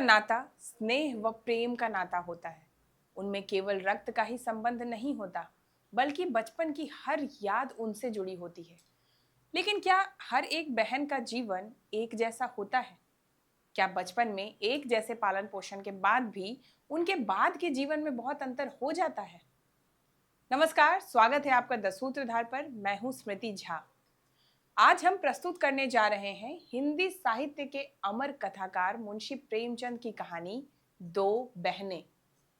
नाता स्नेह व प्रेम का नाता होता है। उनमें केवल रक्त का ही संबंध नहीं होता, बल्कि बचपन की हर याद उनसे जुड़ी होती है। लेकिन क्या हर एक बहन का जीवन एक जैसा होता है? क्या बचपन में एक जैसे पालन पोषण के बाद भी उनके बाद के जीवन में बहुत अंतर हो जाता है? नमस्कार, स्वागत है आपका द सूत्रधार पर। मैं हूं स्मृति झा। आज हम प्रस्तुत करने जा रहे हैं हिंदी साहित्य के अमर कथाकार मुंशी प्रेमचंद की कहानी दो बहनें।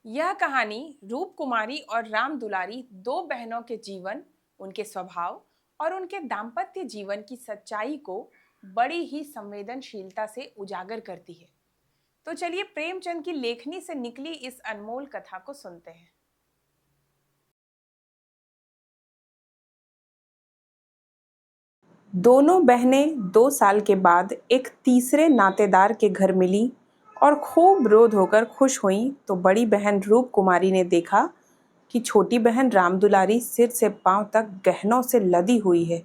यह कहानी रूप कुमारी और राम दुलारी, दो बहनों के जीवन, उनके स्वभाव और उनके दाम्पत्य जीवन की सच्चाई को बड़ी ही संवेदनशीलता से उजागर करती है। तो चलिए प्रेमचंद की लेखनी से निकली इस अनमोल कथा को सुनते हैं। दोनों बहनें 2 साल के बाद एक तीसरे नातेदार के घर मिली और खूब रो धोकर खुश हुईं तो बड़ी बहन रूप कुमारी ने देखा कि छोटी बहन राम दुलारी सिर से पांव तक गहनों से लदी हुई है।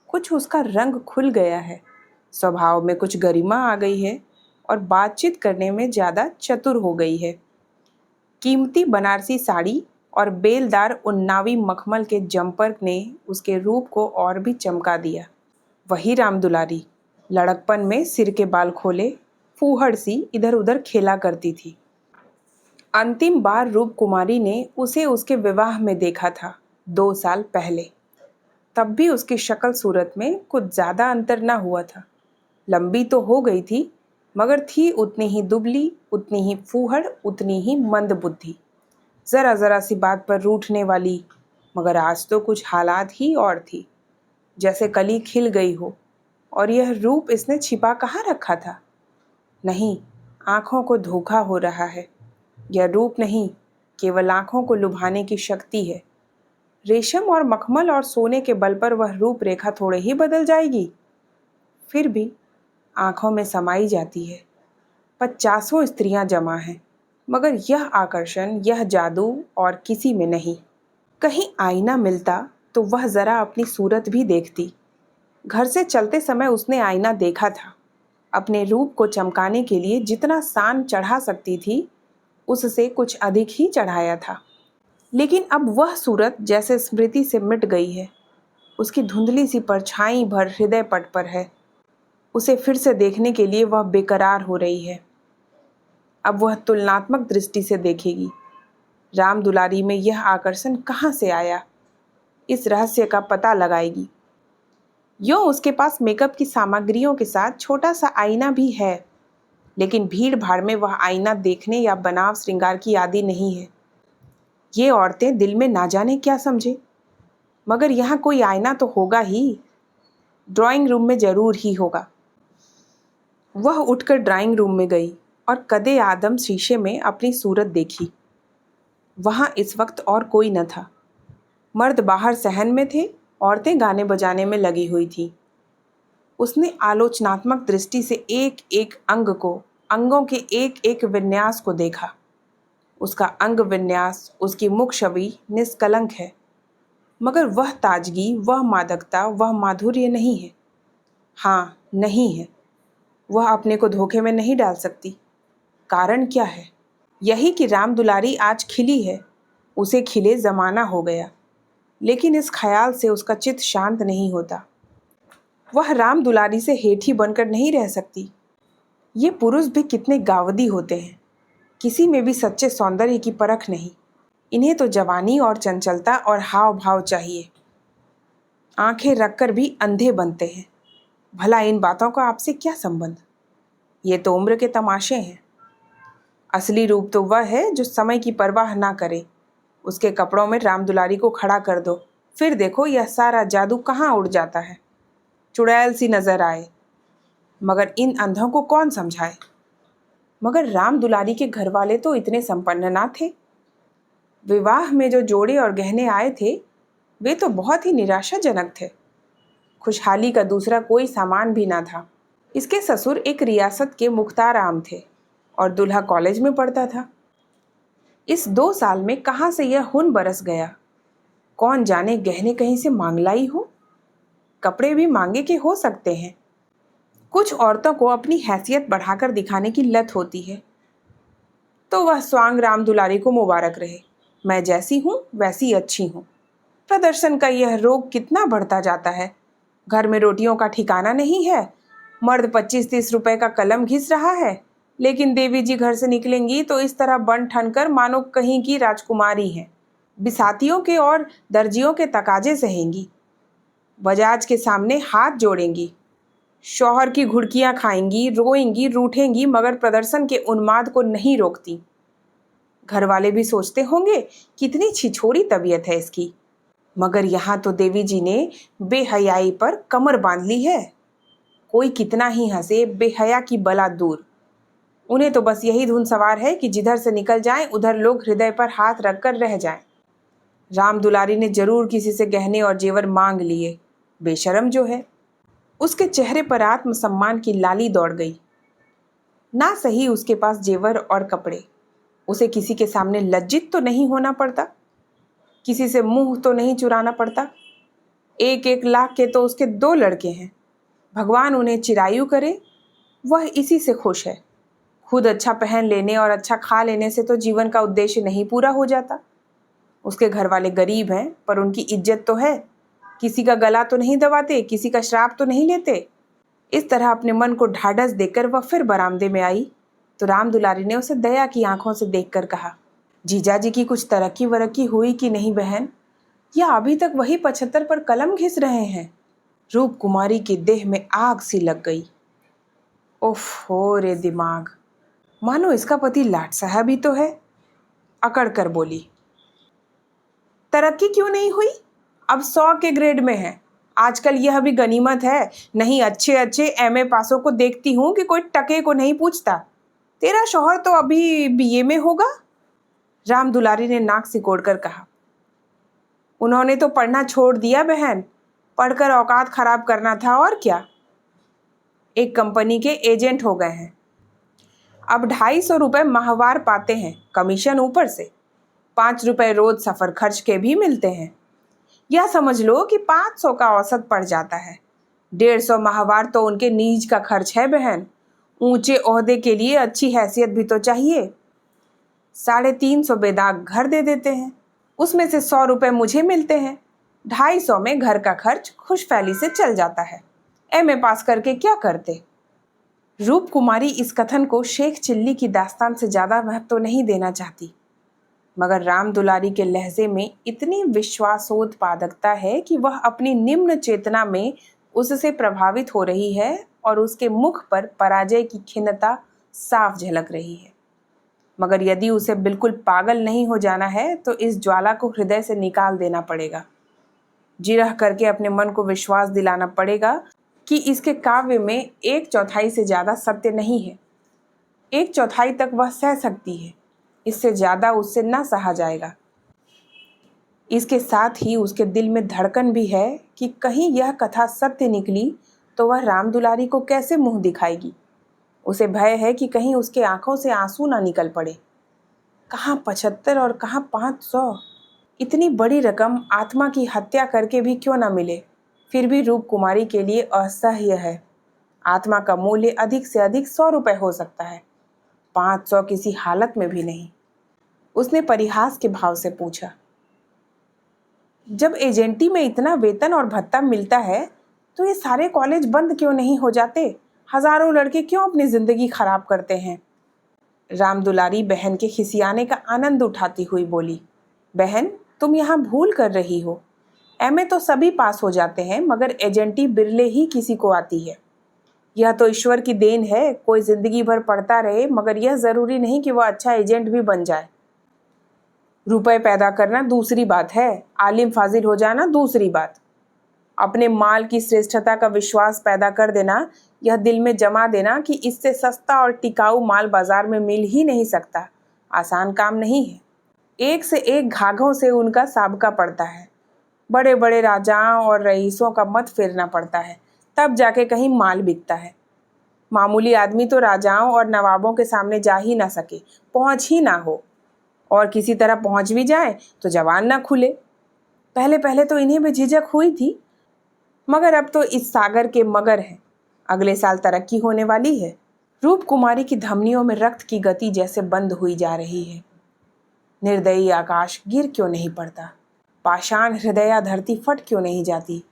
कुछ उसका रंग खुल गया है, स्वभाव में कुछ गरिमा आ गई है और बातचीत करने में ज़्यादा चतुर हो गई है। कीमती बनारसी साड़ी और बेलदार उन्नावी मखमल के जंपर ने उसके रूप को और भी चमका दिया। वही राम दुलारी लड़कपन में सिर के बाल खोले फूहड़ सी इधर उधर खेला करती थी। अंतिम बार रूप कुमारी ने उसे उसके विवाह में देखा था, 2 साल पहले। तब भी उसकी शक्ल सूरत में कुछ ज़्यादा अंतर न हुआ था। लंबी तो हो गई थी, मगर थी उतनी ही दुबली, उतनी ही फूहड़, उतनी ही मंद बुद्धि। ज़रा ज़रा सी बात पर रूठने वाली, मगर आज तो कुछ हालात ही और थी, जैसे कली खिल गई हो। और यह रूप इसने छिपा कहाँ रखा था? नहीं, आँखों को धोखा हो रहा है। यह रूप नहीं, केवल आँखों को लुभाने की शक्ति है। रेशम और मखमल और सोने के बल पर वह रूप रेखा थोड़े ही बदल जाएगी, फिर भी आँखों में समाई जाती है। 50 स्त्रियां जमा हैं, मगर यह आकर्षण, यह जादू और किसी में नहीं। कहीं आईना मिलता तो वह ज़रा अपनी सूरत भी देखती। घर से चलते समय उसने आईना देखा था। अपने रूप को चमकाने के लिए जितना सान चढ़ा सकती थी, उससे कुछ अधिक ही चढ़ाया था। लेकिन अब वह सूरत जैसे स्मृति से मिट गई है। उसकी धुंधली सी परछाई भर हृदय पट पर है। उसे फिर से देखने के लिए वह बेकरार हो रही है। अब वह तुलनात्मक दृष्टि से देखेगी। राम दुलारी में यह आकर्षण कहाँ से आया, इस रहस्य का पता लगाएगी। यूँ उसके पास मेकअप की सामग्रियों के साथ छोटा सा आईना भी है, लेकिन भीड़ भाड़ में वह आईना देखने या बनाव श्रृंगार की आदी नहीं है। ये औरतें दिल में ना जाने क्या समझे, मगर यहाँ कोई आईना तो होगा ही। ड्राइंग रूम में जरूर ही होगा। वह उठकर ड्राइंग रूम में गई और कदे आदम शीशे में अपनी सूरत देखी। वहाँ इस वक्त और कोई न था। मर्द बाहर सहन में थे, औरतें गाने बजाने में लगी हुई थी। उसने आलोचनात्मक दृष्टि से एक एक अंग को, अंगों के एक एक विन्यास को देखा। उसका अंग विन्यास, उसकी मुख छवि निष्कलंक है, मगर वह ताजगी, वह मादकता, वह माधुर्य नहीं है। हाँ, नहीं है। वह अपने को धोखे में नहीं डाल सकती। कारण क्या है? यही कि राम दुलारी आज खिली है, उसे खिले ज़माना हो गया। लेकिन इस ख्याल से उसका चित्त शांत नहीं होता। वह राम दुलारी से हेठी बनकर नहीं रह सकती। ये पुरुष भी कितने गावदी होते हैं, किसी में भी सच्चे सौंदर्य की परख नहीं। इन्हें तो जवानी और चंचलता और हाव भाव चाहिए। आंखें रखकर भी अंधे बनते हैं। भला इन बातों का आपसे क्या संबंध? ये तो उम्र के तमाशे हैं। असली रूप तो वह है जो समय की परवाह ना करे। उसके कपड़ों में राम दुलारी को खड़ा कर दो, फिर देखो यह सारा जादू कहाँ उड़ जाता है। चुड़ैल सी नजर आए, मगर इन अंधों को कौन समझाए? मगर राम दुलारी के घर वाले तो इतने संपन्न ना थे। विवाह में जो जोड़े और गहने आए थे, वे तो बहुत ही निराशाजनक थे। खुशहाली का दूसरा कोई सामान भी ना था। इसके ससुर एक रियासत के मुख्तार आम थे और दूल्हा कॉलेज में पढ़ता था। इस 2 साल में कहाँ से यह खून बरस गया? कौन जाने गहने कहीं से मांग लाई हो। कपड़े भी मांगे के हो सकते हैं। कुछ औरतों को अपनी हैसियत बढ़ाकर दिखाने की लत होती है। तो वह स्वांग राम दुलारी को मुबारक रहे। मैं जैसी हूँ वैसी अच्छी हूँ। प्रदर्शन का यह रोग कितना बढ़ता जाता है। घर में रोटियों का ठिकाना नहीं है। मर्द 25-30 रुपए का कलम घिस रहा है, लेकिन देवी जी घर से निकलेंगी तो इस तरह बन ठन कर मानो कहीं की राजकुमारी हैं। बिसातियों के और दर्जियों के तकाजे सहेंगी। बजाज के सामने हाथ जोड़ेंगी। शौहर की घुड़कियां खाएंगी, रोएंगी, रूठेंगी, मगर प्रदर्शन के उन्माद को नहीं रोकती। घर वाले भी सोचते होंगे कितनी छिछोरी तबीयत है इसकी, मगर यहाँ तो देवी जी ने बेहयाई पर कमर बांध ली है। कोई कितना ही हंसे, बेहया की बला दूर। उन्हें तो बस यही धुन सवार है कि जिधर से निकल जाएं उधर लोग हृदय पर हाथ रखकर रह जाएं। राम दुलारी ने जरूर किसी से गहने और जेवर मांग लिए, बेशरम जो है। उसके चेहरे पर आत्मसम्मान की लाली दौड़ गई। ना सही उसके पास जेवर और कपड़े, उसे किसी के सामने लज्जित तो नहीं होना पड़ता, किसी से मुंह तो नहीं चुराना पड़ता। 1-1 लाख के तो उसके 2 लड़के हैं। भगवान उन्हें चिरायु करे, वह इसी से खुश है। खुद अच्छा पहन लेने और अच्छा खा लेने से तो जीवन का उद्देश्य नहीं पूरा हो जाता। उसके घर वाले गरीब हैं, पर उनकी इज्जत तो है। किसी का गला तो नहीं दबाते, किसी का श्राप तो नहीं लेते। इस तरह अपने मन को ढाढ़स देकर वह फिर बरामदे में आई तो राम दुलारी ने उसे दया की आंखों से देखकर कहा, जीजा जी की कुछ तरक्की वरक्की हुई कि नहीं बहन, या अभी तक वही 75 पर कलम घिस रहे हैं? रूप कुमारी की देह में आग सी लग गई। उफ हो रे दिमाग, मानो इसका पति लाट साहब ही तो है। अकड़ कर बोली, तरक्की क्यों नहीं हुई? अब 100 के ग्रेड में है। आजकल यह भी गनीमत है, नहीं अच्छे अच्छे एमए पासों को देखती हूँ कि कोई टके को नहीं पूछता। तेरा शौहर तो अभी बीए में होगा। राम दुलारी ने नाक सिकोड़ कर कहा, उन्होंने तो पढ़ना छोड़ दिया बहन, पढ़कर औकात खराब करना था और क्या। एक कंपनी के एजेंट हो गए हैं। अब 250 रुपये माहवार पाते हैं, कमीशन ऊपर से। 5 रुपये रोज सफ़र खर्च के भी मिलते हैं। यह समझ लो कि 500 का औसत पड़ जाता है। 150 माहवार तो उनके नीज का खर्च है बहन। ऊंचे ओहदे के लिए अच्छी हैसियत भी तो चाहिए। 350 बेदाग घर दे देते हैं, उसमें से 100 रुपये मुझे मिलते हैं। 250 में घर का खर्च खुशफैली से चल जाता है। एमए पास करके क्या करते? रूप कुमारी इस कथन को शेख चिल्ली की दास्तान से ज़्यादा महत्व तो नहीं देना चाहती, मगर राम दुलारी के लहजे में इतनी विश्वासोत्पादकता है कि वह अपनी निम्न चेतना में उससे प्रभावित हो रही है और उसके मुख पर पराजय की खिन्नता साफ झलक रही है। मगर यदि उसे बिल्कुल पागल नहीं हो जाना है तो इस ज्वाला को हृदय से निकाल देना पड़ेगा। जिरह करके अपने मन को विश्वास दिलाना पड़ेगा कि इसके काव्य में 1/4 से ज़्यादा सत्य नहीं है। 1/4 तक वह सह सकती है, इससे ज़्यादा उससे ना सहा जाएगा। इसके साथ ही उसके दिल में धड़कन भी है कि कहीं यह कथा सत्य निकली तो वह राम दुलारी को कैसे मुंह दिखाएगी। उसे भय है कि कहीं उसके आंखों से आंसू ना निकल पड़े। कहाँ 75 और कहाँ 500। इतनी बड़ी रकम आत्मा की हत्या करके भी क्यों ना मिले, फिर भी रूप कुमारी के लिए असह्य है। आत्मा का मूल्य अधिक से अधिक 100 रुपये हो सकता है, 500 किसी हालत में भी नहीं। उसने परिहास के भाव से पूछा, जब एजेंटी में इतना वेतन और भत्ता मिलता है तो ये सारे कॉलेज बंद क्यों नहीं हो जाते? हजारों लड़के क्यों अपनी जिंदगी खराब करते हैं? राम दुलारी बहन के खिसियाने का आनंद उठाती हुई बोली, बहन तुम यहाँ भूल कर रही हो। एमए तो सभी पास हो जाते हैं, मगर एजेंटी बिरले ही किसी को आती है। यह तो ईश्वर की देन है, कोई जिंदगी भर पढ़ता रहे, मगर यह जरूरी नहीं कि वह अच्छा एजेंट भी बन जाए। रुपए पैदा करना दूसरी बात है, आलिम फाजिल हो जाना दूसरी बात। अपने माल की श्रेष्ठता का विश्वास पैदा कर देना, यह दिल में जमा देना कि इससे सस्ता और टिकाऊ माल बाजार में मिल ही नहीं सकता, आसान काम नहीं है। एक से एक घाघों से उनका साबका पड़ता है। बड़े बड़े राजाओं और रईसों का मत फेरना पड़ता है, तब जाके कहीं माल बिकता है। मामूली आदमी तो राजाओं और नवाबों के सामने जा ही ना सके, पहुंच ही ना हो, और किसी तरह पहुंच भी जाए तो जवान ना खुले। पहले पहले तो इन्हें भी झिझक हुई थी, मगर अब तो इस सागर के मगर हैं। अगले साल तरक्की होने वाली है। रूप कुमारी की धमनियों में रक्त की गति जैसे बंद हुई जा रही है। निर्दयी आकाश गिर क्यों नहीं पड़ता? पाषाण हृदया धरती फट क्यों नहीं जाती?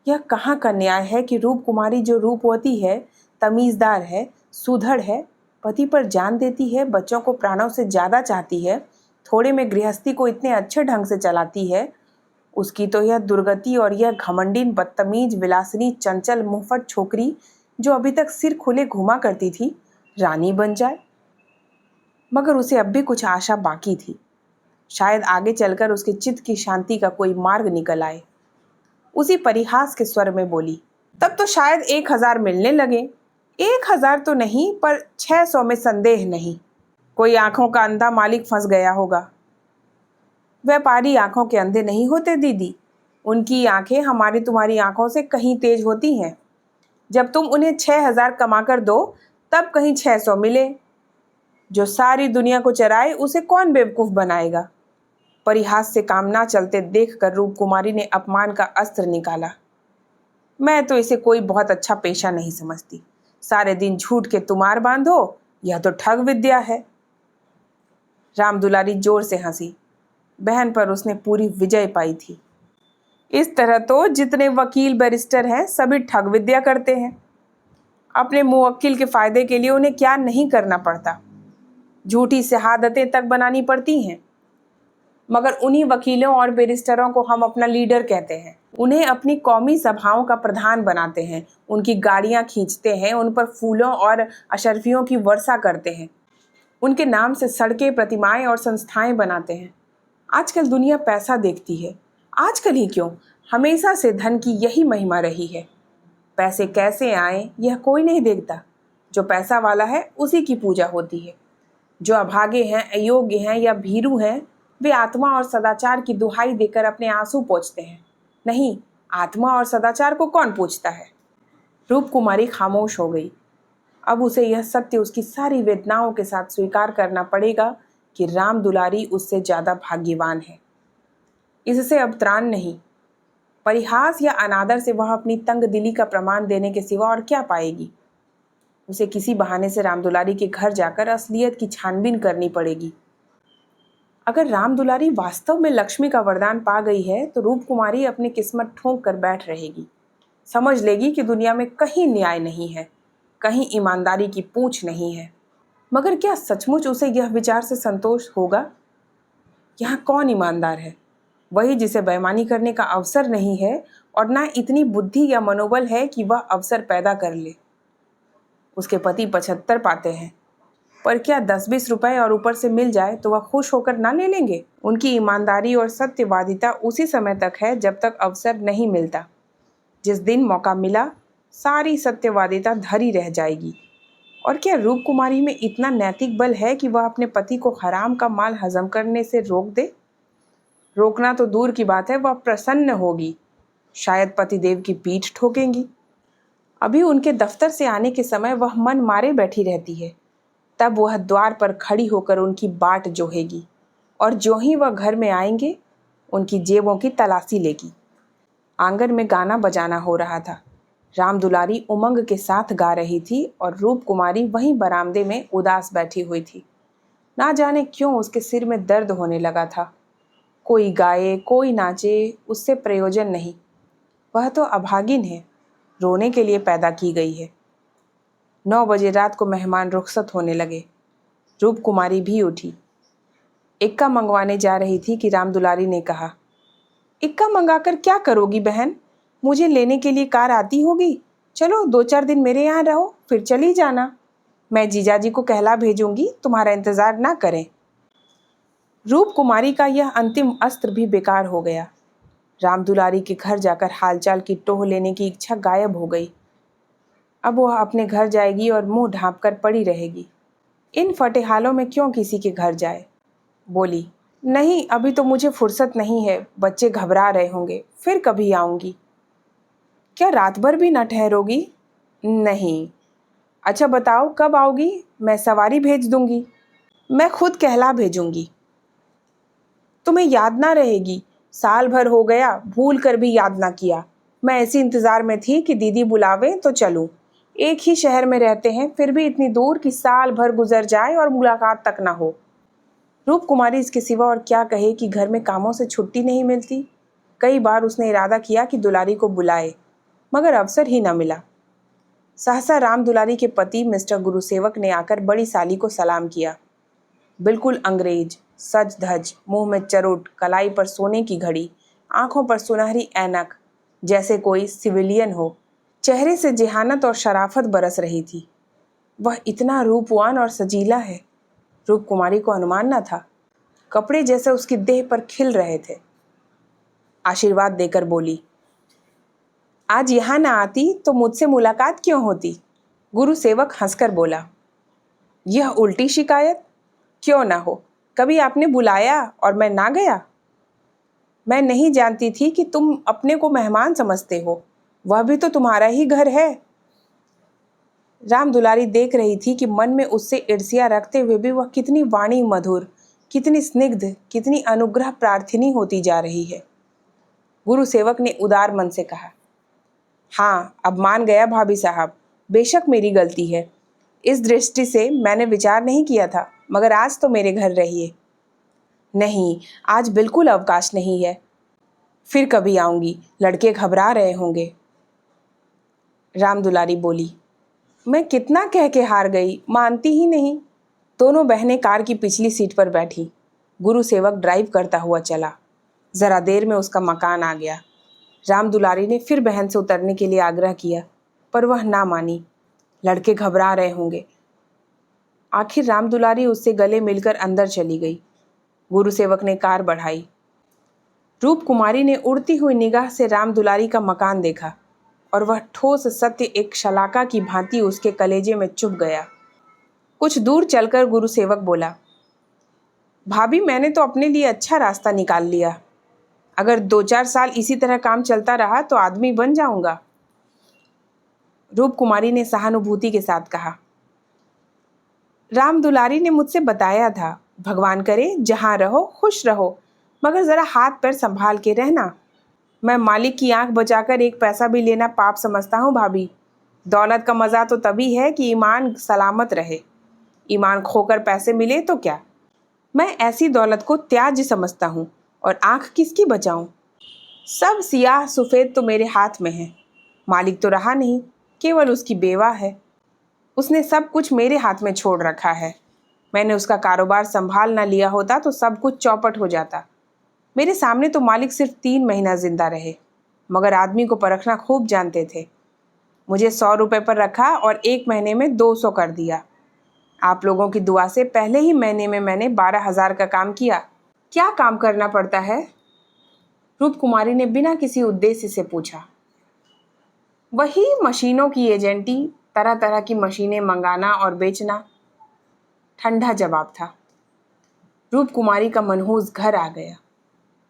यह कहाँ का न्याय है कि रूप कुमारी जो रूपवती है, तमीज़दार है, सुधड़ है, पति पर जान देती है, बच्चों को प्राणों से ज़्यादा चाहती है, थोड़े में गृहस्थी को इतने अच्छे ढंग से चलाती है, उसकी तो यह दुर्गति और यह घमंडीन बदतमीज विलासिनी चंचल मुंहफट छोकरी जो अभी तक सिर खुले घुमा करती थी, रानी बन जाए। मगर उसे अब भी कुछ आशा बाकी थी। शायद आगे चलकर उसके चित्त की शांति का कोई मार्ग निकल आए। उसी परिहास के स्वर में बोली, तब तो शायद 1000 मिलने लगे। 1000 तो नहीं, पर 600 में संदेह नहीं। कोई आंखों का अंधा मालिक फंस गया होगा। व्यापारी आंखों के अंधे नहीं होते दीदी, उनकी आंखें हमारी तुम्हारी आंखों से कहीं तेज होती हैं। जब तुम उन्हें 6000 कमा कर दो तब कहीं 600 मिले। जो सारी दुनिया को चराए उसे कौन बेवकूफ बनाएगा? परिहास से काम ना चलते देखकर रूप कुमारी ने अपमान का अस्त्र निकाला। मैं तो इसे कोई बहुत अच्छा पेशा नहीं समझती। सारे दिन झूठ के तुमार बांधो, यह तो ठग विद्या है। रामदुलारी जोर से हंसी। बहन पर उसने पूरी विजय पाई थी। इस तरह तो जितने वकील बैरिस्टर हैं सभी ठग विद्या करते हैं। अपने मुवक्किल के फायदे के लिए उन्हें क्या नहीं करना पड़ता। झूठी शहादतें तक बनानी पड़ती हैं। मगर उन्हीं वकीलों और बैरिस्टरों को हम अपना लीडर कहते हैं। उन्हें अपनी कौमी सभाओं का प्रधान बनाते हैं, उनकी गाड़ियां खींचते हैं, उन पर फूलों और अशर्फियों की वर्षा करते हैं, उनके नाम से सड़कें, प्रतिमाएं और संस्थाएं बनाते हैं। आजकल दुनिया पैसा देखती है। आजकल ही क्यों, हमेशा से धन की यही महिमा रही है। पैसे कैसे आए यह कोई नहीं देखता। जो पैसा वाला है उसी की पूजा होती है। जो अभागे हैं, अयोग्य हैं या भीरू हैं, वे आत्मा और सदाचार की दुहाई देकर अपने आंसू पोंछते हैं। नहीं, आत्मा और सदाचार को कौन पूछता है? रूप कुमारी खामोश हो गई। अब उसे यह सत्य उसकी सारी वेदनाओं के साथ स्वीकार करना पड़ेगा कि राम दुलारी उससे ज़्यादा भाग्यवान है। इससे अब त्राण नहीं। परिहास या अनादर से वह अपनी तंग दिली का प्रमाण देने के सिवा और क्या पाएगी? उसे किसी बहाने से रामदुलारी के घर जाकर असलियत की छानबीन करनी पड़ेगी। अगर रामदुलारी वास्तव में लक्ष्मी का वरदान पा गई है तो रूप कुमारी अपनी किस्मत ठोंक कर बैठ रहेगी। समझ लेगी कि दुनिया में कहीं न्याय नहीं है, कहीं ईमानदारी की पूंछ नहीं है। मगर क्या सचमुच उसे यह विचार से संतोष होगा? यहाँ कौन ईमानदार है? वही जिसे बेईमानी करने का अवसर नहीं है और ना इतनी बुद्धि या मनोबल है कि वह अवसर पैदा कर ले। उसके पति 75 पाते हैं, पर क्या 10-20 रुपए और ऊपर से मिल जाए तो वह खुश होकर ना ले लेंगे? उनकी ईमानदारी और सत्यवादिता उसी समय तक है जब तक अवसर नहीं मिलता। जिस दिन मौका मिला सारी सत्यवादिता धरी रह जाएगी। और क्या रूप कुमारी में इतना नैतिक बल है कि वह अपने पति को हराम का माल हजम करने से रोक दे? रोकना तो दूर की बात है, वह प्रसन्न होगी। शायद पतिदेव की पीठ ठोकेंगी। अभी उनके दफ्तर से आने के समय वह मन मारे बैठी रहती है। तब वह द्वार पर खड़ी होकर उनकी बाट जोहेगी और जो ही वह घर में आएंगे उनकी जेबों की तलाशी लेगी। आंगन में गाना बजाना हो रहा था। रामदुलारी उमंग के साथ गा रही थी और रूप कुमारी वहीं बरामदे में उदास बैठी हुई थी। ना जाने क्यों उसके सिर में दर्द होने लगा था। कोई गाए कोई नाचे, उससे प्रयोजन नहीं। वह तो अभागिन है, रोने के लिए पैदा की गई है। 9 बजे रात को मेहमान रुखसत होने लगे। रूप कुमारी भी उठी। इक्का मंगवाने जा रही थी कि रामदुलारी ने कहा, इक्का मंगाकर क्या करोगी बहन? मुझे लेने के लिए कार आती होगी। चलो 2-4 दिन मेरे यहाँ रहो, फिर चली जाना। मैं जीजाजी को कहला भेजूंगी, तुम्हारा इंतजार ना करें। रूप कुमारी का यह अंतिम अस्त्र भी बेकार हो गया। रामदुलारी के घर जाकर हालचाल की टोह लेने की इच्छा गायब हो गई। अब वह अपने घर जाएगी और मुंह ढांपकर पड़ी रहेगी। इन फटेहालों में क्यों किसी के घर जाए? बोली, नहीं अभी तो मुझे फुर्सत नहीं है, बच्चे घबरा रहे होंगे, फिर कभी आऊंगी। क्या रात भर भी न ठहरोगी? नहीं। अच्छा बताओ कब आओगी? मैं सवारी भेज दूंगी। मैं खुद कहला भेजूंगी। तुम्हें याद ना रहेगी, साल भर हो गया, भूल कर भी याद ना किया। मैं ऐसी इंतजार में थी कि दीदी बुलावे तो चलूं। एक ही शहर में रहते हैं, फिर भी इतनी दूर कि साल भर गुजर जाए और मुलाकात तक ना हो। रूप कुमारी इसके सिवा और क्या कहे कि घर में कामों से छुट्टी नहीं मिलती। कई बार उसने इरादा किया कि दुलारी को बुलाए, मगर अवसर ही न मिला। सहसा राम दुलारी के पति मिस्टर गुरुसेवक ने आकर बड़ी साली को सलाम किया। बिल्कुल अंग्रेज, सज धज, मुंह में चरुट, कलाई पर सोने की घड़ी, आंखों पर सुनहरी ऐनक, जैसे कोई सिविलियन हो। चेहरे से जेहानत और शराफत बरस रही थी। वह इतना रूपवान और सजीला है, रूप कुमारी को अनुमान न था। कपड़े जैसे उसकी देह पर खिल रहे थे। आशीर्वाद देकर बोली, आज यहाँ न आती तो मुझसे मुलाकात क्यों होती? गुरु सेवक हंसकर बोला, यह उल्टी शिकायत? क्यों ना हो, कभी आपने बुलाया और मैं ना गया? मैं नहीं जानती थी कि तुम अपने को मेहमान समझते हो, वह भी तो तुम्हारा ही घर है। राम दुलारी देख रही थी कि मन में उससे ईर्ष्या रखते हुए भी वह कितनी वाणी मधुर, कितनी स्निग्ध, कितनी अनुग्रह प्रार्थिनी होती जा रही है। गुरु सेवक ने उदार मन से कहा, हाँ, अब मान गया भाभी साहब, बेशक मेरी गलती है। इस दृष्टि से मैंने विचार नहीं किया था, मगर आज तो मेरे घर रहिए। नहीं, आज बिल्कुल अवकाश नहीं है, फिर कभी आऊंगी, लड़के घबरा रहे होंगे। राम दुलारी बोली, मैं कितना कह के हार गई, मानती ही नहीं। दोनों बहनें कार की पिछली सीट पर बैठी। गुरु सेवक ड्राइव करता हुआ चला। जरा देर में उसका मकान आ गया। राम दुलारी ने फिर बहन से उतरने के लिए आग्रह किया, पर वह ना मानी। लड़के घबरा रहे होंगे। आखिर राम दुलारी उससे गले मिलकर अंदर चली गई। गुरु सेवक ने कार बढ़ाई। रूप कुमारी ने उड़ती हुई निगाह से राम दुलारी का मकान देखा और वह ठोस सत्य एक शलाका की भांति उसके कलेजे में चुभ गया। कुछ दूर चलकर गुरु सेवक बोला, भाभी, मैंने तो अपने लिए अच्छा रास्ता निकाल लिया। अगर 2-4 साल इसी तरह काम चलता रहा तो आदमी बन जाऊंगा। रूप कुमारी ने सहानुभूति के साथ कहा, राम दुलारी ने मुझसे बताया था, भगवान करे जहां रहो खुश रहो, मगर जरा हाथ पैर संभाल के रहना। मैं मालिक की आंख बचाकर एक पैसा भी लेना पाप समझता हूँ भाभी। दौलत का मज़ा तो तभी है कि ईमान सलामत रहे। ईमान खोकर पैसे मिले तो क्या? मैं ऐसी दौलत को त्याज्य समझता हूँ, और आंख किसकी बचाऊं? सब सियाह सफ़ेद तो मेरे हाथ में है। मालिक तो रहा नहीं, केवल उसकी बेवा है। उसने सब कुछ मेरे हाथ में छोड़ रखा है। मैंने उसका कारोबार संभाल ना लिया होता तो सब कुछ चौपट हो जाता। मेरे सामने तो मालिक सिर्फ 3 महीना जिंदा रहे, मगर आदमी को परखना खूब जानते थे। मुझे 100 रुपये पर रखा और 1 महीने में 200 कर दिया। आप लोगों की दुआ से पहले ही महीने में मैंने 12,000 का काम किया। क्या काम करना पड़ता है? रूप कुमारी ने बिना किसी उद्देश्य से पूछा। वही मशीनों की एजेंटी, तरह तरह की मशीनें मंगाना और बेचना, ठंडा जवाब था। रूप कुमारी का मनहूस घर आ गया।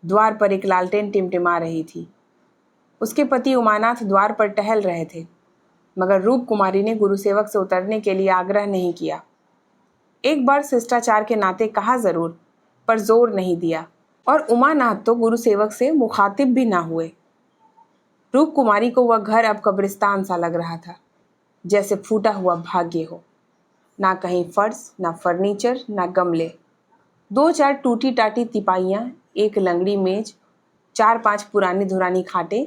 द्वार पर एक लालटेन टिमटिमा रही थी। उसके पति उमानाथ द्वार पर टहल रहे थे, मगर रूप कुमारी ने गुरुसेवक से उतरने के लिए आग्रह नहीं किया। एक बार शिष्टाचार के नाते कहा जरूर, पर जोर नहीं दिया, और उमानाथ तो गुरुसेवक से मुखातिब भी ना हुए। रूप कुमारी को वह घर अब कब्रिस्तान सा लग रहा था, जैसे फूटा हुआ भाग्य हो। ना कहीं फर्श, ना फर्नीचर, ना गमले। 2-4 टूटी टाटी तिपाइयाँ, एक लंगड़ी मेज, 4-5 पुरानी धुरानी खाटें,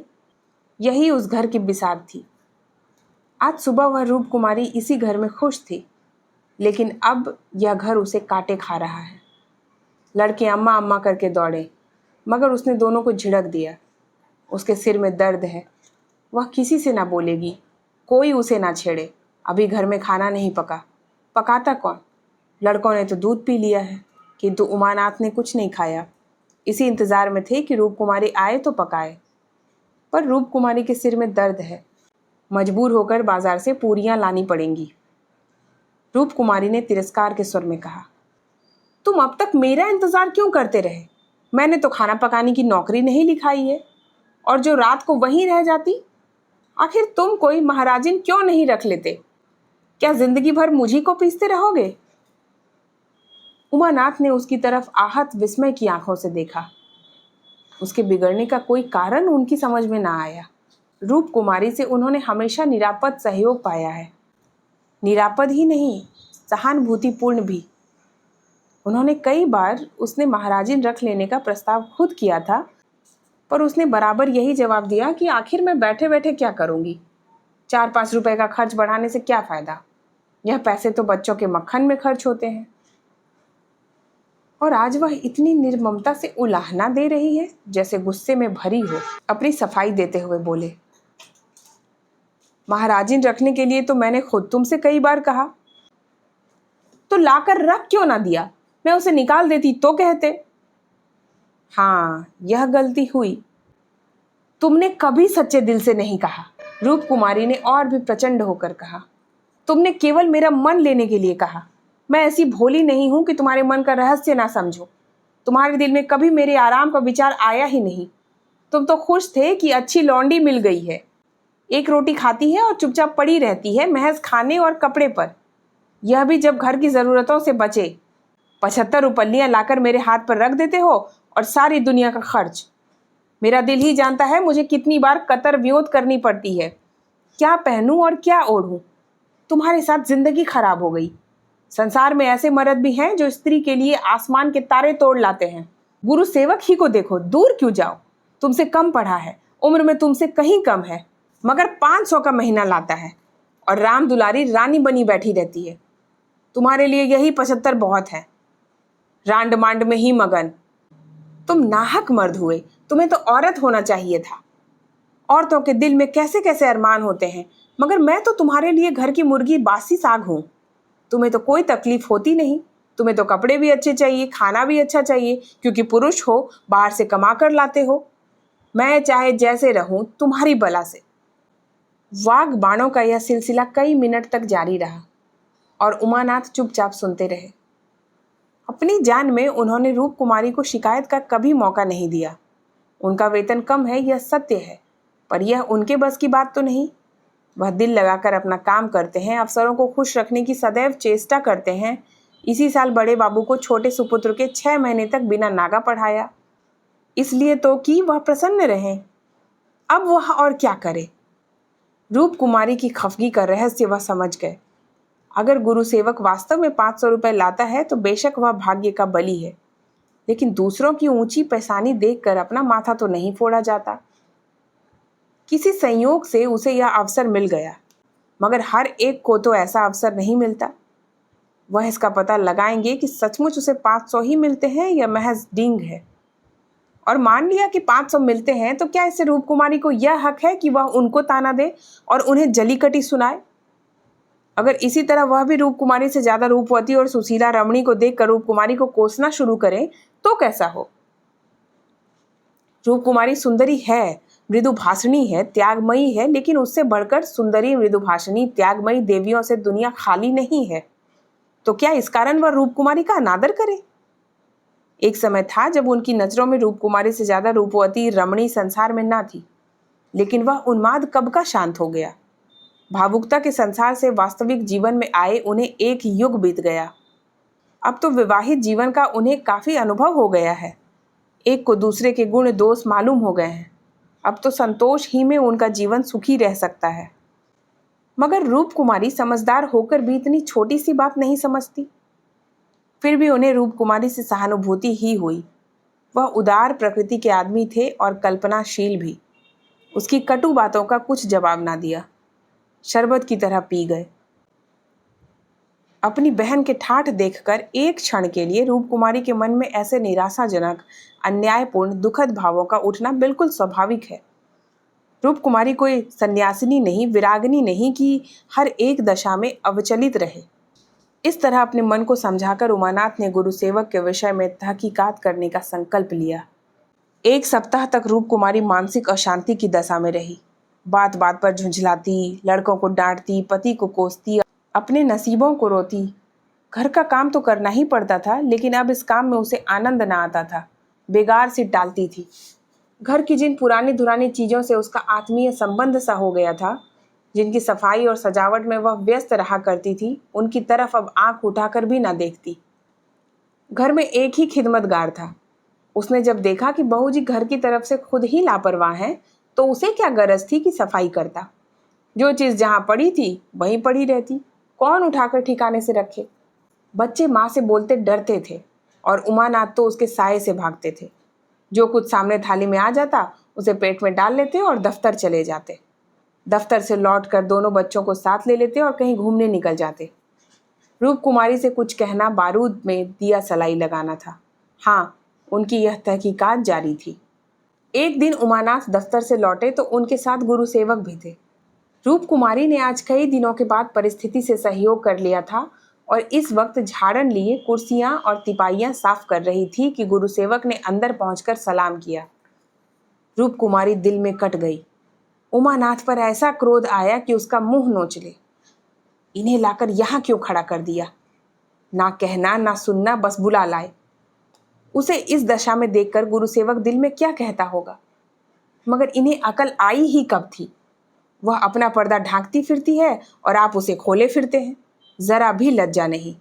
यही उस घर की बिसात थी। आज सुबह वह रूप कुमारी इसी घर में खुश थी, लेकिन अब यह घर उसे काटे खा रहा है। लड़के अम्मा अम्मा करके दौड़े, मगर उसने दोनों को झिड़क दिया। उसके सिर में दर्द है, वह किसी से ना बोलेगी, कोई उसे ना छेड़े। अभी घर में खाना नहीं पका, पकाता कौन? लड़कों ने तो दूध पी लिया है, किंतु उमानाथ ने कुछ नहीं खाया। इसी इंतजार में थे कि रूप कुमारी आए तो पकाए, पर रूप कुमारी के सिर में दर्द है, मजबूर होकर बाजार से पूरियां लानी पड़ेंगी। रूप कुमारी ने तिरस्कार के स्वर में कहा, तुम अब तक मेरा इंतजार क्यों करते रहे? मैंने तो खाना पकाने की नौकरी नहीं लिखाई है, और जो रात को वहीं रह जाती। आखिर तुम कोई महाराजिन क्यों नहीं रख लेते? क्या जिंदगी भर मुझी को पीसते रहोगे? उमानाथ ने उसकी तरफ आहत विस्मय की आंखों से देखा। उसके बिगड़ने का कोई कारण उनकी समझ में ना आया। रूप कुमारी से उन्होंने हमेशा निरापद सहयोग पाया है। निरापद ही नहीं, सहानुभूतिपूर्ण भी। उन्होंने कई बार उसने महाराजिन रख लेने का प्रस्ताव खुद किया था, पर उसने बराबर यही जवाब दिया कि आखिर मैं बैठे बैठे क्या करूंगी, 4-5 रुपए का खर्च बढ़ाने से क्या फायदा, यह पैसे तो बच्चों के मक्खन में खर्च होते हैं। और आज वह इतनी निर्ममता से उलाहना दे रही है जैसे गुस्से में भरी हो। अपनी सफाई देते हुए बोले, महाराजिन रखने के लिए तो मैंने खुद तुमसे कई बार कहा, तो लाकर रख क्यों ना दिया, मैं उसे निकाल देती तो कहते। हाँ, यह गलती हुई, तुमने कभी सच्चे दिल से नहीं कहा। रूप कुमारी ने और भी प्रचंड होकर कहा, तुमने केवल मेरा मन लेने के लिए कहा। मैं ऐसी भोली नहीं हूं कि तुम्हारे मन का रहस्य ना समझो। तुम्हारे दिल में कभी मेरे आराम का विचार आया ही नहीं। तुम तो खुश थे कि अच्छी लौंडी मिल गई है, एक रोटी खाती है और चुपचाप पड़ी रहती है महज खाने और कपड़े पर, यह भी जब घर की ज़रूरतों से बचे। 75 रुपल्लियाँ लाकर मेरे हाथ पर रख देते हो और सारी दुनिया का खर्च। मेरा दिल ही जानता है मुझे कितनी बार कतर वियोत करनी पड़ती है, क्या पहनूं और क्या ओढ़ूं। तुम्हारे साथ जिंदगी खराब हो गई। संसार में ऐसे मर्द भी हैं जो स्त्री के लिए आसमान के तारे तोड़ लाते हैं। गुरु सेवक ही को देखो, दूर क्यों जाओ, तुमसे कम पढ़ा है, उम्र में तुमसे कहीं कम है, मगर 500 का महीना लाता है और राम दुलारी रानी बनी बैठी रहती है। तुम्हारे लिए यही 75 बहुत है, रांड मांड में ही मगन। तुम नाहक मर्द हुए, तुम्हें तो औरत होना चाहिए था। औरतों के दिल में कैसे कैसे अरमान होते हैं, मगर मैं तो तुम्हारे लिए घर की मुर्गी बासी साग हूं। तुम्हें तो कोई तकलीफ होती नहीं, तुम्हें तो कपड़े भी अच्छे चाहिए, खाना भी अच्छा चाहिए, क्योंकि पुरुष हो, बाहर से कमा कर लाते हो। मैं चाहे जैसे रहूं तुम्हारी बला से। वाग बाणों का यह सिलसिला कई मिनट तक जारी रहा और उमानाथ चुपचाप सुनते रहे। अपनी जान में उन्होंने रूप कुमारी को शिकायत का कभी मौका नहीं दिया। उनका वेतन कम है, यह सत्य है, पर यह उनके बस की बात तो नहीं। वह दिल लगाकर अपना काम करते हैं, अफसरों को खुश रखने की सदैव चेष्टा करते हैं। इसी साल बड़े बाबू को छोटे सुपुत्र के 6 महीने तक बिना नागा पढ़ाया, इसलिए तो कि वह प्रसन्न रहें। अब वह और क्या करे। रूप कुमारी की खफगी का रहस्य वह समझ गए। अगर गुरु सेवक वास्तव में 500 रुपये लाता है तो बेशक वह भाग्य का बली है, लेकिन दूसरों की ऊंची पैसानी देखकर अपना माथा तो नहीं फोड़ा जाता। किसी संयोग से उसे यह अवसर मिल गया, मगर हर एक को तो ऐसा अवसर नहीं मिलता। वह इसका पता लगाएंगे कि सचमुच उसे 500 ही मिलते हैं या महज डींग है। और मान लिया कि 500 मिलते हैं, तो क्या इससे रूप कुमारी को यह हक है कि वह उनको ताना दे और उन्हें जलीकटी सुनाए? अगर इसी तरह वह भी रूप कुमारी से ज्यादा रूपवती और सुशीला रमणी को देखकर रूप कुमारी को कोसना शुरू करे तो कैसा हो? रूप कुमारी सुंदरी है, मृदुभाषिणी है, त्यागमयी है, लेकिन उससे बढ़कर सुंदरी, मृदुभाषिणी, त्यागमयी देवियों से दुनिया खाली नहीं है। तो क्या इस कारण वह रूप कुमारी का अनादर करे? एक समय था जब उनकी नजरों में रूप कुमारी से ज्यादा रूपवती रमणी संसार में ना थी, लेकिन वह उन्माद कब का शांत हो गया। भावुकता के संसार से वास्तविक जीवन में आए उन्हें एक युग बीत गया। अब तो विवाहित जीवन का उन्हें काफी अनुभव हो गया है। एक को दूसरे के गुण दोष मालूम हो गए हैं। अब तो संतोष ही में उनका जीवन सुखी रह सकता है। मगर रूप कुमारी समझदार होकर भी इतनी छोटी सी बात नहीं समझती। फिर भी उन्हें रूप कुमारी से सहानुभूति ही हुई। वह उदार प्रकृति के आदमी थे और कल्पनाशील भी। उसकी कटु बातों का कुछ जवाब ना दिया, शरबत की तरह पी गए। अपनी बहन के ठाठ देखकर एक क्षण के लिए रूप कुमारी के मन में ऐसे निराशाजनक, अन्यायपूर्ण, दुखद भावों का उठना बिल्कुल स्वाभाविक है। रूप कुमारी कोई सन्यासिनी नहीं, विरागिनी नहीं कि हर एक दशा में अविचलित रहे। इस तरह अपने मन को समझाकर उमानाथ ने गुरु सेवक के विषय में तहकीकात करने का संकल्प लिया। 1 सप्ताह तक रूप कुमारी मानसिक अशांति की दशा में रही। बात बात पर झुंझलाती, लड़कों को डांटती, पति को कोसती, अपने नसीबों को रोती। घर का काम तो करना ही पड़ता था, लेकिन अब इस काम में उसे आनंद ना आता था। बेगार सी टालती थी। घर की जिन पुरानी धुरानी चीज़ों से उसका आत्मीय संबंध सा हो गया था, जिनकी सफाई और सजावट में वह व्यस्त रहा करती थी, उनकी तरफ अब आंख उठाकर भी ना देखती। घर में एक ही खिदमतगार था। उसने जब देखा कि बहू जी घर की तरफ से खुद ही लापरवाह हैं, तो उसे क्या गरज थी कि सफाई करता। जो चीज़ जहाँ पड़ी थी वहीं पड़ी रहती, कौन उठाकर ठिकाने से रखे। बच्चे माँ से बोलते डरते थे और उमानाथ तो उसके साये से भागते थे। जो कुछ सामने थाली में आ जाता उसे पेट में डाल लेते और दफ्तर चले जाते। दफ्तर से लौटकर दोनों बच्चों को साथ ले लेते और कहीं घूमने निकल जाते। रूप कुमारी से कुछ कहना बारूद में दिया सलाई लगाना था। हाँ, उनकी यह तहकीकात जारी थी। एक दिन उमानाथ दफ्तर से लौटे तो उनके साथ गुरु सेवक भी थे। रूप कुमारी ने आज कई दिनों के बाद परिस्थिति से सहयोग कर लिया था और इस वक्त झाड़न लिए कुर्सियां और तिपाइयां साफ कर रही थी कि गुरु सेवक ने अंदर पहुंचकर सलाम किया। रूप कुमारी दिल में कट गई। उमानाथ पर ऐसा क्रोध आया कि उसका मुंह नोच ले। इन्हें लाकर यहाँ क्यों खड़ा कर दिया? ना कहना ना सुनना, बस बुला लाए। उसे इस दशा में देखकर गुरु सेवक दिल में क्या कहता होगा? मगर इन्हें अकल आई ही कब थी? वह अपना पर्दा ढांकती फिरती है और आप उसे खोले फिरते हैं। जरा भी लज्जा नहीं,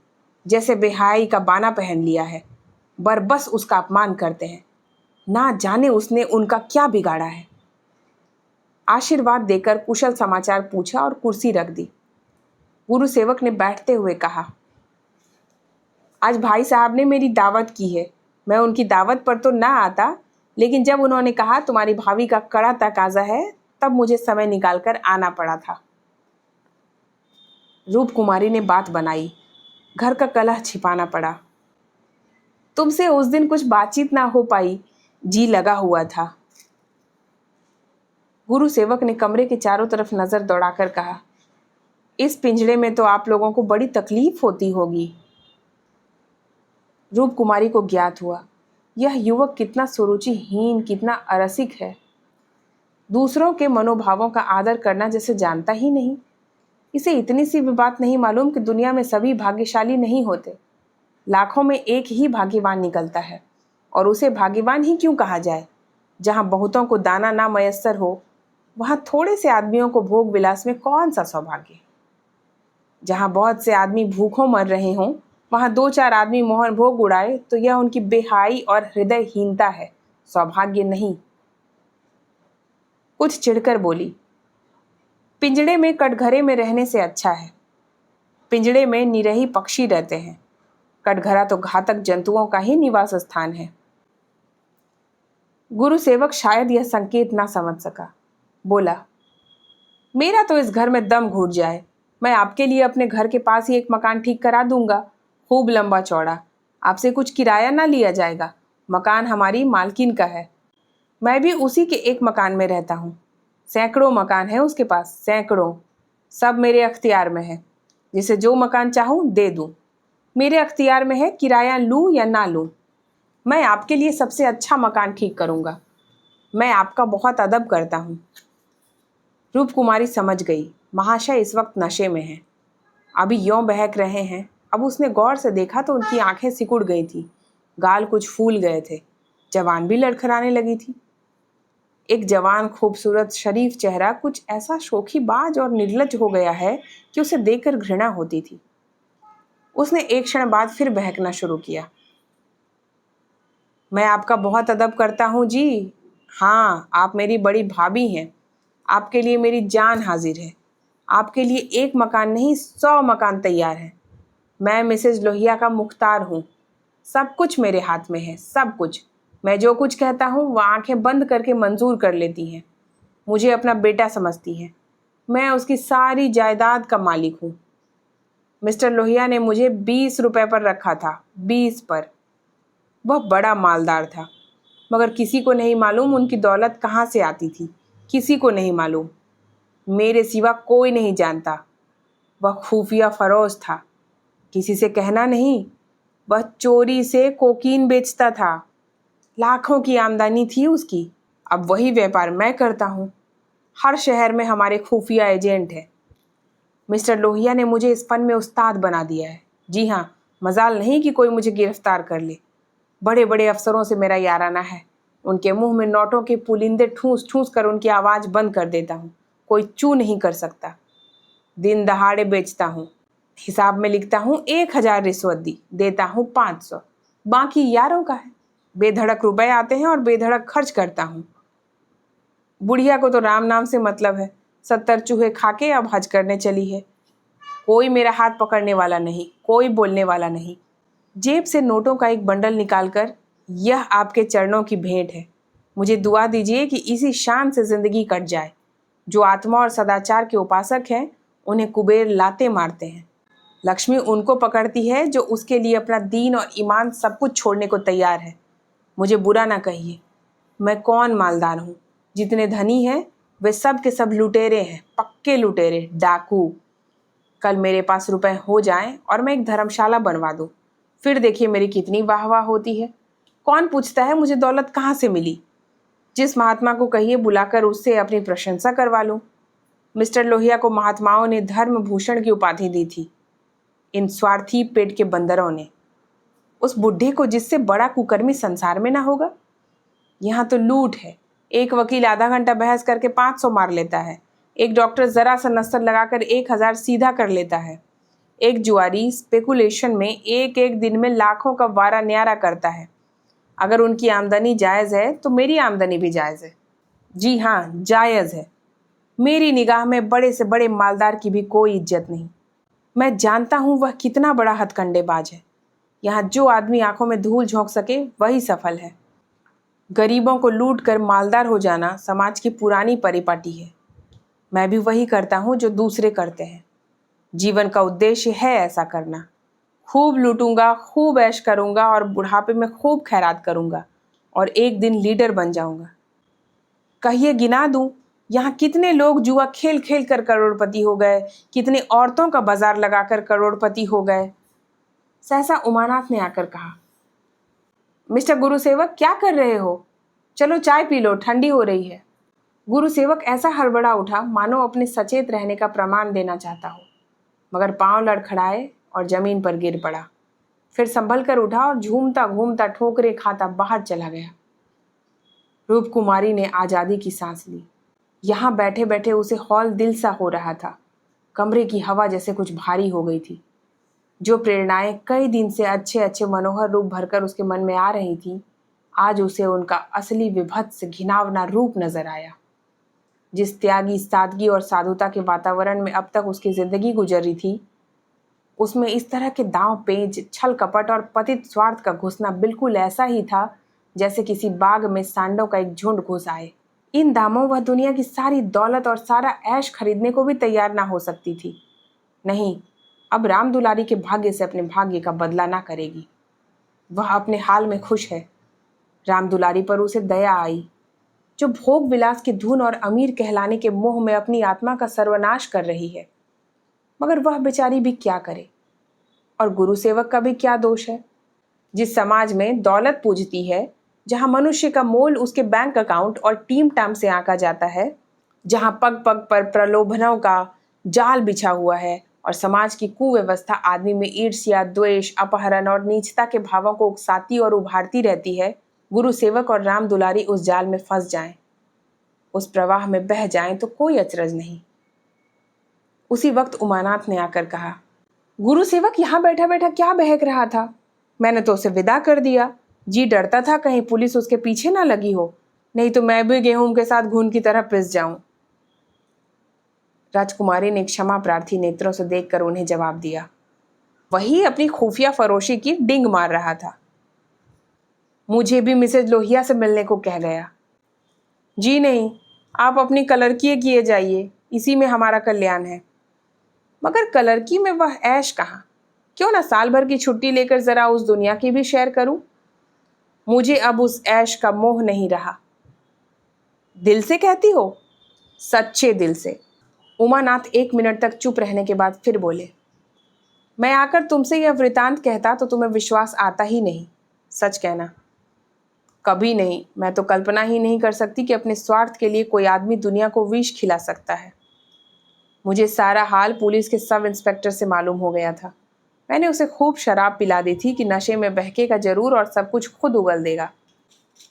जैसे बेहाई का बाना पहन लिया है। बस उसका अपमान करते हैं। ना जाने उसने उनका क्या बिगाड़ा है। आशीर्वाद देकर कुशल समाचार पूछा और कुर्सी रख दी। गुरु सेवक ने बैठते हुए कहा, आज भाई साहब ने मेरी दावत की है। मैं उनकी दावत पर तो ना आता, लेकिन जब उन्होंने कहा तुम्हारी भाभी का कड़ा तकाजा है, तब मुझे समय निकालकर आना पड़ा था। रूप कुमारी ने बात बनाई। घर का कलह छिपाना पड़ा। तुमसे उस दिन कुछ बातचीत ना हो पाई, जी लगा हुआ था। गुरु सेवक ने कमरे के चारों तरफ नजर दौड़ाकर कहा, इस पिंजड़े में तो आप लोगों को बड़ी तकलीफ होती होगी। रूप कुमारी को ज्ञात हुआ, यह युवक कितना सुरुचिहीन, कितना अरसिक है। दूसरों के मनोभावों का आदर करना जैसे जानता ही नहीं। इसे इतनी सी भी बात नहीं मालूम कि दुनिया में सभी भाग्यशाली नहीं होते। लाखों में एक ही भाग्यवान निकलता है, और उसे भाग्यवान ही क्यों कहा जाए? जहाँ बहुतों को दाना ना मयस्सर हो, वहाँ थोड़े से आदमियों को भोग विलास में कौन सा सौभाग्य? जहाँ बहुत से आदमी भूखों मर रहे हों, वहाँ 2-4 आदमी मोहन भोग उड़ाए तो यह उनकी बेहाई और हृदयहीनता है, सौभाग्य नहीं। कुछ चिढ़कर बोली, पिंजड़े में कटघरे में रहने से अच्छा है। पिंजड़े में निरही पक्षी रहते हैं, कटघरा तो घातक जंतुओं का ही निवास स्थान है। गुरु सेवक शायद यह संकेत ना समझ सका। बोला, मेरा तो इस घर में दम घुट जाए। मैं आपके लिए अपने घर के पास ही एक मकान ठीक करा दूंगा, खूब लंबा चौड़ा। आपसे कुछ किराया ना लिया जाएगा। मकान हमारी मालकिन का है। मैं भी उसी के एक मकान में रहता हूँ। सैकड़ों मकान है उसके पास, सैकड़ों। सब मेरे अख्तियार में है। जिसे जो मकान चाहूँ दे दूँ। मेरे अख्तियार में है किराया लूँ या ना लूँ। मैं आपके लिए सबसे अच्छा मकान ठीक करूँगा। मैं आपका बहुत अदब करता हूँ। रूप कुमारी समझ गई, महाशय इस वक्त नशे में हैं। अभी यों बहक रहे हैं। अब उसने गौर से देखा तो उनकी आंखें सिकुड़ गई थी, गाल कुछ फूल गए थे, जवान भी लड़खड़ाने लगी थी। एक जवान खूबसूरत शरीफ चेहरा कुछ ऐसा शोखीबाज और निर्लज हो गया है कि उसे देखकर घृणा होती थी। उसने एक क्षण बाद फिर बहकना शुरू किया। मैं आपका बहुत अदब करता हूँ जी। हाँ, आप मेरी बड़ी भाभी हैं। आपके लिए मेरी जान हाजिर है। आपके लिए एक मकान नहीं 100 मकान तैयार है। मैं मिसेज लोहिया का मुख्तार हूँ। सब कुछ मेरे हाथ में है, सब कुछ। मैं जो कुछ कहता हूँ वह आंखें बंद करके मंजूर कर लेती हैं। मुझे अपना बेटा समझती है। मैं उसकी सारी जायदाद का मालिक हूँ। मिस्टर लोहिया ने मुझे 20 रुपए पर रखा था, 20 पर। वह बड़ा मालदार था, मगर किसी को नहीं मालूम उनकी दौलत कहाँ से आती थी। किसी को नहीं मालूम, मेरे सिवा कोई नहीं जानता। वह खुफिया फरोश था, किसी से कहना नहीं। वह चोरी से कोकीन बेचता था। लाखों की आमदनी थी उसकी। अब वही व्यापार मैं करता हूँ। हर शहर में हमारे खुफिया एजेंट हैं। मिस्टर लोहिया ने मुझे इस फन में उस्ताद बना दिया है। जी हाँ, मजाल नहीं कि कोई मुझे गिरफ्तार कर ले। बड़े बड़े अफसरों से मेरा याराना है। उनके मुंह में नोटों के पुलिंदे ठूस ठूस कर उनकी आवाज़ बंद कर देता हूँ। कोई चू नहीं कर सकता। दिन दहाड़े बेचता हूँ। हिसाब में लिखता हूँ 1000 रिश्वत दी, देता हूँ 500। बाकी यारों का है। बेधड़क रुपए आते हैं और बेधड़क खर्च करता हूँ। बुढ़िया को तो राम नाम से मतलब है, 70 चूहे खा के अब हज करने चली है। कोई मेरा हाथ पकड़ने वाला नहीं, कोई बोलने वाला नहीं। जेब से नोटों का एक बंडल निकालकर, यह आपके चरणों की भेंट है। मुझे दुआ दीजिए कि इसी शान से जिंदगी कट जाए। जो आत्मा और सदाचार के उपासक हैं, उन्हें कुबेर लाते मारते हैं। लक्ष्मी उनको पकड़ती है जो उसके लिए अपना दीन और ईमान सब कुछ छोड़ने को तैयार है। मुझे बुरा ना कहिए, मैं कौन मालदार हूँ। जितने धनी हैं वे सब के सब लुटेरे हैं, पक्के लुटेरे, डाकू। कल मेरे पास रुपए हो जाएं और मैं एक धर्मशाला बनवा दूं, फिर देखिए मेरी कितनी वाह वाह होती है। कौन पूछता है मुझे दौलत कहाँ से मिली। जिस महात्मा को कहिए बुलाकर उससे अपनी प्रशंसा करवा लूं। मिस्टर लोहिया को महात्माओं ने धर्म भूषण की उपाधि दी थी, इन स्वार्थी पेट के बंदरों ने। उस बुढ़े को जिससे बड़ा कुकर्मी संसार में ना होगा। यहाँ तो लूट है। एक वकील आधा घंटा बहस करके 500 मार लेता है। एक डॉक्टर जरा सा नस्तर लगाकर 1000 सीधा कर लेता है। एक जुआरी स्पेकुलेशन में एक एक दिन में लाखों का वारा न्यारा करता है। अगर उनकी आमदनी जायज़ है तो मेरी आमदनी भी जायज़ है। जी हाँ, जायज़ है। मेरी निगाह में बड़े से बड़े मालदार की भी कोई इज्जत नहीं। मैं जानता हूँ वह कितना बड़ा हथकंडेबाज है। यहाँ जो आदमी आंखों में धूल झोंक सके वही सफल है। गरीबों को लूट कर मालदार हो जाना समाज की पुरानी परिपाटी है। मैं भी वही करता हूँ जो दूसरे करते हैं। जीवन का उद्देश्य है ऐसा करना। खूब लूटूंगा, खूब ऐश करूंगा और बुढ़ापे में खूब खैरात करूंगा और एक दिन लीडर बन जाऊंगा। कहिए गिना दूं, यहाँ कितने लोग जुआ खेल खेल कर करोड़पति हो गए, कितने औरतों का बाजार लगाकर करोड़पति हो गए। सहसा उमानाथ ने आकर कहा, मिस्टर गुरुसेवक क्या कर रहे हो? चलो चाय पी लो, ठंडी हो रही है। गुरुसेवक ऐसा हड़बड़ा उठा मानो अपने सचेत रहने का प्रमाण देना चाहता हो, मगर पांव लड़खड़ाए और जमीन पर गिर पड़ा। फिर संभल कर उठा और झूमता घूमता ठोकरे खाता बाहर चला गया। रूप कुमारी ने आजादी की सांस ली। यहाँ बैठे बैठे उसे हौल दिल सा हो रहा था। कमरे की हवा जैसे कुछ भारी हो गई थी। जो प्रेरणाएं कई दिन से अच्छे अच्छे मनोहर रूप भरकर उसके मन में आ रही थी, आज उसे उनका असली विभत्स घिनावना रूप नजर आया। जिस त्यागी, सादगी और साधुता के वातावरण में अब तक उसकी जिंदगी गुजर रही थी, उसमें इस तरह के दांव पेच, छल कपट और पतित स्वार्थ का घुसना बिल्कुल ऐसा ही था जैसे किसी बाग में सांडों का एक झुंड घुस आए। इन दामों वह दुनिया की सारी दौलत और सारा ऐश खरीदने को भी तैयार ना हो सकती थी। नहीं, अब राम दुलारी के भाग्य से अपने भाग्य का बदला ना करेगी। वह अपने हाल में खुश है। राम दुलारी पर उसे दया आई, जो भोग विलास की धुन और अमीर कहलाने के मोह में अपनी आत्मा का सर्वनाश कर रही है। मगर वह बेचारी भी क्या करे, और गुरु सेवक का भी क्या दोष है। जिस समाज में दौलत पूजती है, जहां मनुष्य का मोल उसके बैंक अकाउंट और टीम टाम से आंका जाता है, जहां पग पग पर प्रलोभनों का जाल बिछा हुआ है और समाज की कुव्यवस्था आदमी में ईर्ष्या, द्वेष, अपहरण और नीचता के भावों को उकसाती और उभारती रहती है, गुरु सेवक और राम दुलारी उस जाल में फंस जाएं, उस प्रवाह में बह जाएं तो कोई अचरज नहीं। उसी वक्त उमानाथ ने आकर कहा, गुरु सेवक यहाँ बैठा बैठा क्या बहक रहा था? मैंने तो उसे विदा कर दिया। जी डरता था कहीं पुलिस उसके पीछे ना लगी हो, नहीं तो मैं भी गेहूं के साथ घुन की तरह पिस जाऊं। राजकुमारी ने क्षमा प्रार्थी नेत्रों से देखकर उन्हें जवाब दिया। वही अपनी खुफिया फरोशी की डिंग मार रहा था। मुझे भी मिसेज लोहिया से मिलने को कह गया। जी नहीं, आप अपनी कलरकी किए जाइए, इसी में हमारा कल्याण है। मगर कलरकी में वह ऐश कहाँ? क्यों ना साल भर की छुट्टी लेकर जरा उस दुनिया की भी शेयर करूं। मुझे अब उस ऐश का मोह नहीं रहा। दिल से कहती हो? सच्चे दिल से। उमानाथ 1 मिनट तक चुप रहने के बाद फिर बोले, मैं आकर तुमसे यह वृतांत कहता तो तुम्हें विश्वास आता ही नहीं। सच कहना। कभी नहीं। मैं तो कल्पना ही नहीं कर सकती कि अपने स्वार्थ के लिए कोई आदमी दुनिया को विष खिला सकता है। मुझे सारा हाल पुलिस के सब इंस्पेक्टर से मालूम हो गया था। मैंने उसे खूब शराब पिला दी थी कि नशे में बहकेगा जरूर और सब कुछ खुद उगल देगा।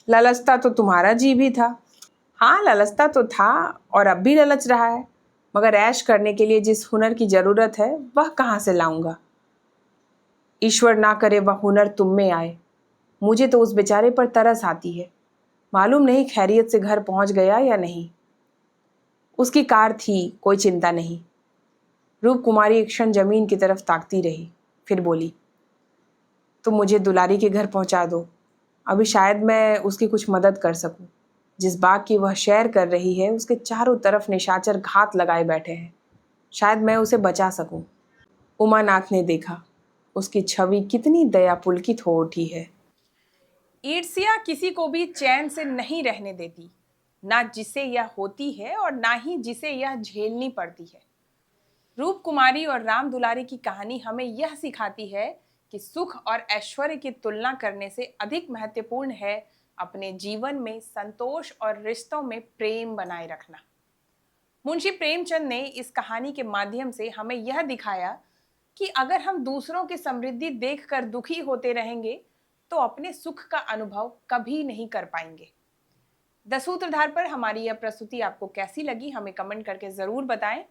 ललचता तो तुम्हारा जी भी था। हाँ, ललचता तो था और अब भी ललच रहा है, मगर ऐश करने के लिए जिस हुनर की जरूरत है वह कहाँ से लाऊंगा? ईश्वर ना करे वह हुनर तुम में आए। मुझे तो उस बेचारे पर तरस आती है। मालूम नहीं खैरियत से घर पहुंच गया या नहीं। उसकी कार थी, कोई चिंता नहीं। रूप कुमारी एक क्षण जमीन की तरफ ताकती रही, फिर बोली, तो मुझे दुलारी के घर पहुंचा दो। अभी शायद मैं उसकी कुछ मदद कर सकूं। जिस बाग की वह सैर कर रही है उसके चारों तरफ निशाचर घात लगाए बैठे हैं। शायद मैं उसे बचा सकूं। उमानाथ ने देखा, उसकी छवि कितनी दया पुलकित हो उठी है। ईर्ष्या किसी को भी चैन से नहीं रहने देती, ना जिसे यह होती है और ना ही जिसे यह झेलनी पड़ती है। रूप कुमारी और राम दुलारी की कहानी हमें यह सिखाती है कि सुख और ऐश्वर्य की तुलना करने से अधिक महत्वपूर्ण है अपने जीवन में संतोष और रिश्तों में प्रेम बनाए रखना। मुंशी प्रेमचंद ने इस कहानी के माध्यम से हमें यह दिखाया कि अगर हम दूसरों की समृद्धि देखकर दुखी होते रहेंगे तो अपने सुख का अनुभव कभी नहीं कर पाएंगे। द सूत्रधार पर हमारी यह प्रस्तुति आपको कैसी लगी हमें कमेंट करके जरूर बताएं।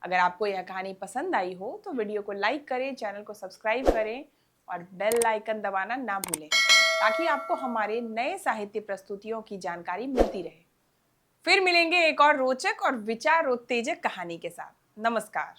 अगर आपको यह कहानी पसंद आई हो तो वीडियो को लाइक करें, चैनल को सब्सक्राइब करें और बेल आइकन दबाना ना भूलें ताकि आपको हमारे नए साहित्य प्रस्तुतियों की जानकारी मिलती रहे। फिर मिलेंगे एक और रोचक और विचार उत्तेजक कहानी के साथ। नमस्कार।